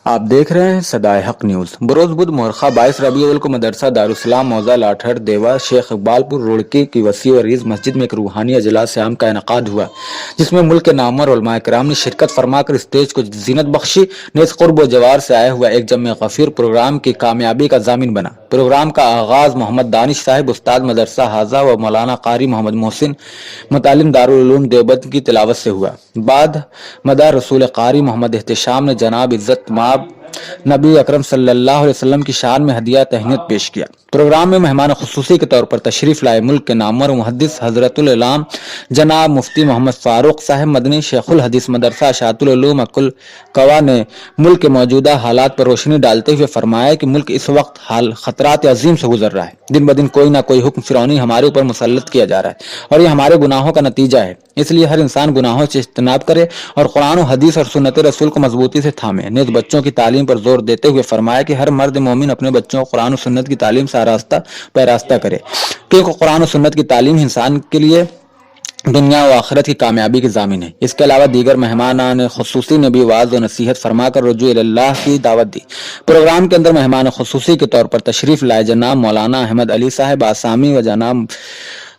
آپ دیکھ رہے ہیں صدائے حق نیوز۔ بروز بدھ مورخہ 22 ربیع الاول کو مدرسہ دارالسلام موضع لاٹھڑ دیوا شیخ اقبال پور روڑکی کی وسیع و عریض مسجد میں ایک روحانی اجلاس عام کا انعقاد ہوا، جس میں ملک کے نامور علماء کرام نے شرکت فرما کر اسٹیج کو زینت بخشی۔ نیز قرب و جوار سے آیا ہوا ایک جمع غفیر پروگرام کی کامیابی کا ضامن بنا۔ پروگرام کا آغاز محمد دانش صاحب استاد مدرسہ حاضہ و مولانا قاری محمد محسن متعلم دارالعلوم دیوبند کی تلاوت سے ہوا۔ بعد مدار رسول قاری محمد احتشام نے جناب عزت مآب نبی اکرم صلی اللہ علیہ وسلم کی شان میں ہدیہ تہنیت پیش کیا۔ پروگرام میں مہمان خصوصی کے طور پر تشریف لائے ملک کے نامور محدث حضرت العلام جناب مفتی محمد فاروق صاحب مدنی شیخ الحدیث مدرسہ اشاعت العلوم اکل کوا نے ملک کے موجودہ حالات پر روشنی ڈالتے ہوئے فرمایا کہ ملک اس وقت حال خطرات عظیم سے گزر رہا ہے۔ دن بدن کوئی نہ کوئی حکم فرعونی ہمارے اوپر مسلط کیا جا رہا ہے اور یہ ہمارے گناہوں کا نتیجہ ہے۔ اس لیے ہر انسان گناہوں سے اجتناب کرے اور قرآن و حدیث اور سنت رسول کو مضبوطی سے تھامے۔ نیز بچوں کی تعلیم پر زور دیتے ہوئے فرمایا کہ ہر مرد مومن اپنے بچوں کو قرآن و سنت کی تعلیم سے آراستہ پیراستہ کرے، کیونکہ قرآن و سنت کی تعلیم انسان کے لیے دنیا و آخرت کی کامیابی کی ضامن ہے۔ اس کے علاوہ دیگر مہمانان خصوصی نے بھی وعظ و نصیحت فرما کر رجوع اللہ کی دعوت دی۔ پروگرام کے اندر مہمان خصوصی کے طور پر تشریف لائے جناب مولانا احمد علی صاحب آسامی و جناب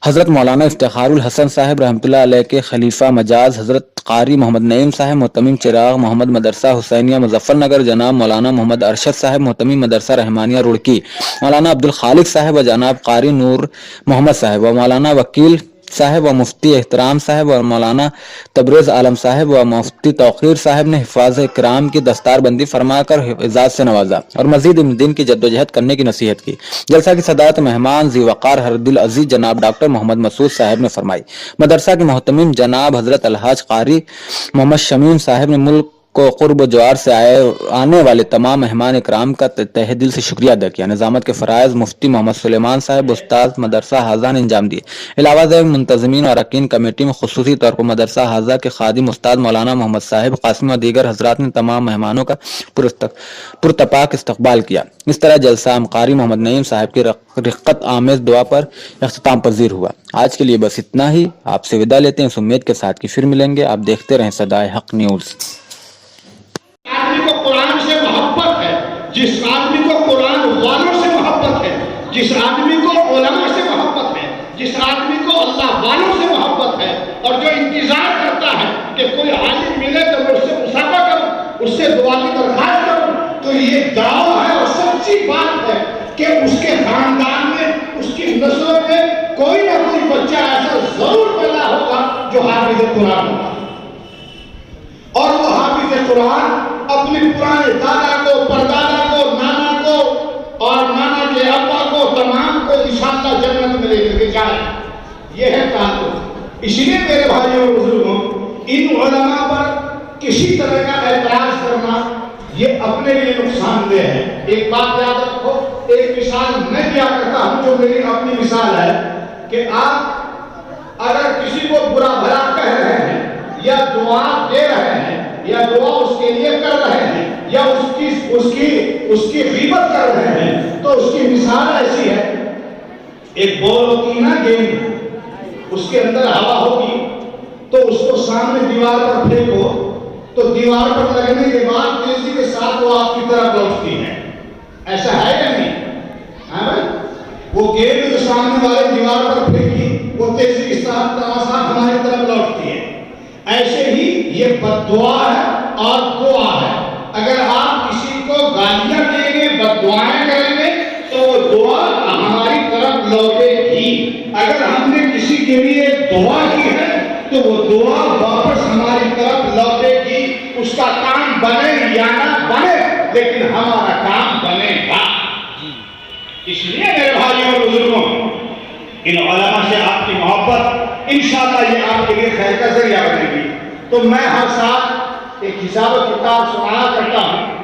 حضرت مولانا افتخار الحسن صاحب رحمۃ اللہ علیہ کے خلیفہ مجاز، حضرت قاری محمد نعیم صاحب محتمم چراغ محمد مدرسہ حسینیہ مظفر نگر، جناب مولانا محمد ارشد صاحب محتمم مدرسہ رحمانیہ روڑکی، مولانا عبدالخالق صاحب و جناب قاری نور محمد صاحب و مولانا وکیل صاحب و مفتی احترام صاحب و مولانا تبریز عالم صاحب و مفتی توقیر صاحب نے حفاظ کرام کی دستار بندی فرما کر اعزاز سے نوازا اور مزید دن کی جدوجہد کرنے کی نصیحت کی۔ جلسہ کی صدارت مہمان ذی وقار ہر دل عزیز جناب ڈاکٹر محمد مسعود صاحب نے فرمائی۔ مدرسہ کے محتمم جناب حضرت الحاج قاری محمد شمیم صاحب نے ملک کو قرب و جوار سے آنے والے تمام مہمان اکرام کا تہ دل سے شکریہ ادا کیا۔ نظامت کے فرائض مفتی محمد سلیمان صاحب استاد مدرسہ حاضہ نے انجام دیے۔ علاوہ ازیں منتظمین اور اراکین کمیٹی میں خصوصی طور پر مدرسہ حاضہ کے خادم استاد مولانا محمد صاحب قاسمی اور دیگر حضرات نے تمام مہمانوں کا پرتپاک استقبال کیا۔ اس طرح جلسہ قاری محمد نعیم صاحب کی رقت آمیز دعا پر اختتام پذیر ہوا۔ آج کے لیے بس اتنا ہی، آپ سے وداع لیتے ہیں اس امید کے ساتھ کہ پھر ملیں گے۔ آپ دیکھتے رہیں صدائے حق نیوز۔ آدمی کو قرآن سے محبت ہے، جس آدمی کو قرآن والوں سے محبت ہے، جس آدمی کو علماء سے محبت ہے، جس آدمی کو اللہ والوں سے محبت ہے اور جو انتظار کرتا ہے کہ کوئی عالم ملے تو میں اس سے مصافحہ کروں، اس سے دعا کی درخواست کروں، تو یہ دعویٰ ہے اور سچی بات ہے کہ اس کے خاندان میں، اس کی نسلوں میں کوئی نہ کوئی بچہ ایسا ضرور پیدا ہوگا جو حافظ قرآن ہوگا، اور وہ حافظ قرآن اپنے پرانے دادا کو، پردادا کو، نانا کو اور نانا کے ابا کو، تمام کو انشاءاللہ جنت میں لے کے جائے۔ یہ ہے تعلق۔ اس لیے میرے بھائیوں اور بزرگوں، ان علماء پر کسی طرح کا اعتراض کرنا یہ اپنے لیے نقصان دہ ہے۔ ایک بات یاد رکھو، ایک مثال میں کیا کرتا ہوں جو میری اپنی مثال ہے کہ آپ اگر کسی کو برا بھلا کہہ رہے ہیں یا دعا دے رہے ہیں یا دعا اس کے لیے کر رہے ہیں یا اس کی غیبت کر رہے ہیں تو اس کی مثال ایسی ہے، ایک بال ہوتی نا گیند، اس کے اندر ہوا ہوگی تو اس کو سامنے دیوار پر پھینکو تو دیوار پر لگنے کے بعد تیزی کے ساتھ وہ آپ کی طرف لوٹتی ہے، ایسا ہے یا نہیں؟ ہاں بھائی، وہ گیند جو سامنے والے دیوار پر پھینکی وہ تیزی کے ساتھ ہماری طرف لوٹتی ہے۔ ایسے ہی یہ بددعا ہے اور دعا ہے۔ اگر آپ کسی کو گالیاں دیں گے، بددعائیں کریں گے تو وہ دعا ہماری طرف لوٹے گی۔ اگر ہم نے کسی کے لیے دعا کی ہے تو وہ دعا واپس ہماری طرف لوٹے گی۔ اس کا کام بنے یا نہ بنے لیکن ہمارا کام بنے گا۔ اس لیے میرے بھائیوں اور بزرگوں، ان علماء سے آپ کی محبت انشاءاللہ یہ آپ کے لیے خیر کا ذریعہ بنے گی۔ تو میں ہر سال ایک حساب و کتاب سنایا کرتا ہوں